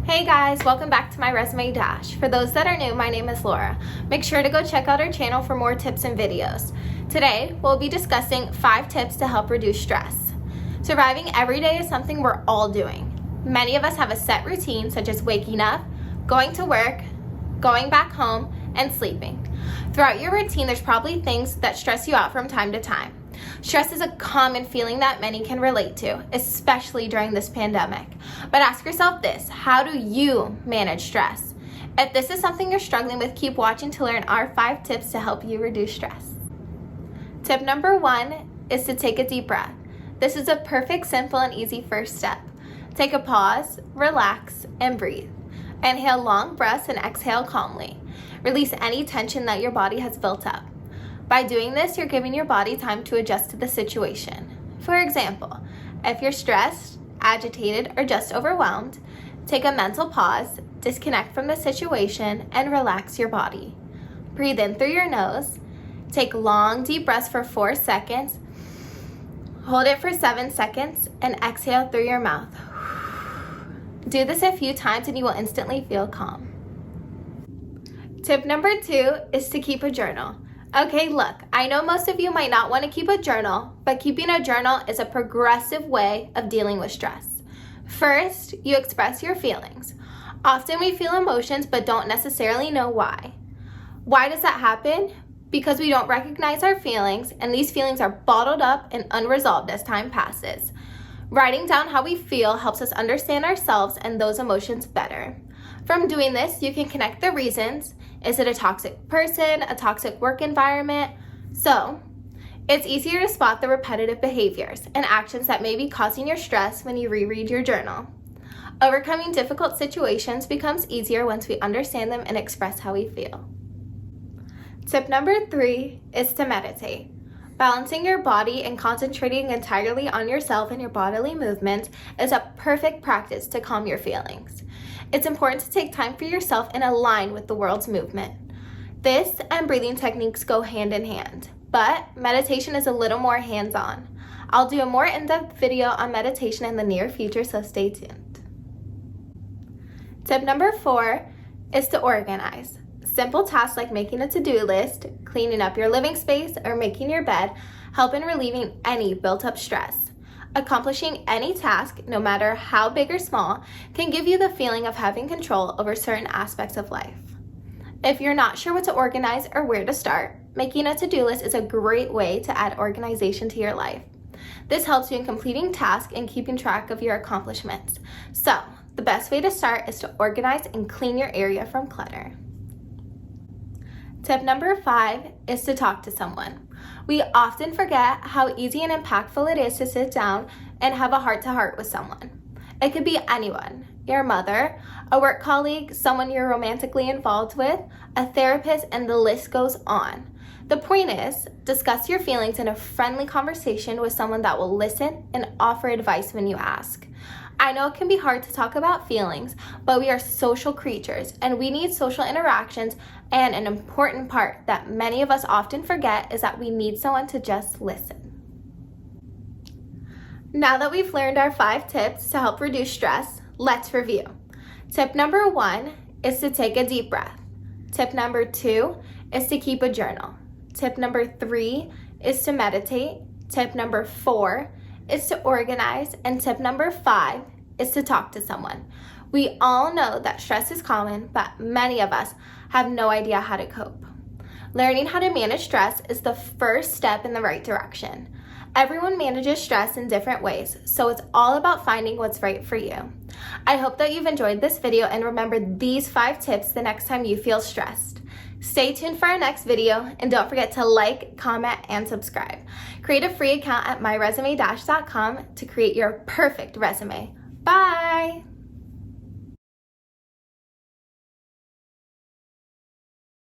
Hey guys, welcome back to my Resume Dash. For those that are new, my name is Laura. Make sure to go check out our channel for more tips and videos. Today, we'll be discussing 5 tips to help reduce stress. Surviving every day is something we're all doing. Many of us have a set routine such as waking up, going to work, going back home, and sleeping. Throughout your routine, there's probably things that stress you out from time to time. Stress is a common feeling that many can relate to, especially during this pandemic. But ask yourself this: how do you manage stress? If this is something you're struggling with, keep watching to learn our 5 tips to help you reduce stress. Tip number 1 is to take a deep breath. This is a perfect, simple, and easy first step. Take a pause, relax, and breathe. Inhale long breaths and exhale calmly. Release any tension that your body has built up. By doing this, you're giving your body time to adjust to the situation. For example, if you're stressed, agitated, or just overwhelmed, take a mental pause, disconnect from the situation, and relax your body. Breathe in through your nose. Take long, deep breaths for 4 seconds. Hold it for 7 seconds, and exhale through your mouth. Do this a few times and you will instantly feel calm. Tip number 2 is to keep a journal. Okay, look, I know most of you might not want to keep a journal, but keeping a journal is a progressive way of dealing with stress. First, you express your feelings. Often we feel emotions but don't necessarily know why. Why does that happen? Because we don't recognize our feelings, and these feelings are bottled up and unresolved as time passes. Writing down how we feel helps us understand ourselves and those emotions better. From doing this, you can connect the reasons. Is it a toxic person, a toxic work environment? So, it's easier to spot the repetitive behaviors and actions that may be causing your stress when you reread your journal. Overcoming difficult situations becomes easier once we understand them and express how we feel. Tip number 3 is to meditate. Balancing your body and concentrating entirely on yourself and your bodily movements is a perfect practice to calm your feelings. It's important to take time for yourself and align with the world's movement. This and breathing techniques go hand in hand, but meditation is a little more hands-on. I'll do a more in-depth video on meditation in the near future, so stay tuned. Tip number 4 is to organize. Simple tasks like making a to-do list, cleaning up your living space, or making your bed help in relieving any built-up stress. Accomplishing any task, no matter how big or small, can give you the feeling of having control over certain aspects of life. If you're not sure what to organize or where to start, making a to-do list is a great way to add organization to your life. This helps you in completing tasks and keeping track of your accomplishments. So, the best way to start is to organize and clean your area from clutter. Tip number 5 is to talk to someone. We often forget how easy and impactful it is to sit down and have a heart-to-heart with someone. It could be anyone: your mother, a work colleague, someone you're romantically involved with, a therapist, and the list goes on. The point is, discuss your feelings in a friendly conversation with someone that will listen and offer advice when you ask. I know it can be hard to talk about feelings, but we are social creatures and we need social interactions, and an important part that many of us often forget is that we need someone to just listen. Now that we've learned our 5 tips to help reduce stress, let's review. Tip number 1 is to take a deep breath. Tip number 2 is to keep a journal. Tip number 3 is to meditate. Tip number 4 is to organize, and tip number 5 is to talk to someone. We all know that stress is common, but many of us have no idea how to cope. Learning how to manage stress is the first step in the right direction. Everyone manages stress in different ways, so it's all about finding what's right for you. I hope that you've enjoyed this video and remember these 5 tips the next time you feel stressed. Stay tuned for our next video, and don't forget to like, comment, and subscribe. Create a free account at myresumedash.com to create your perfect resume. Bye!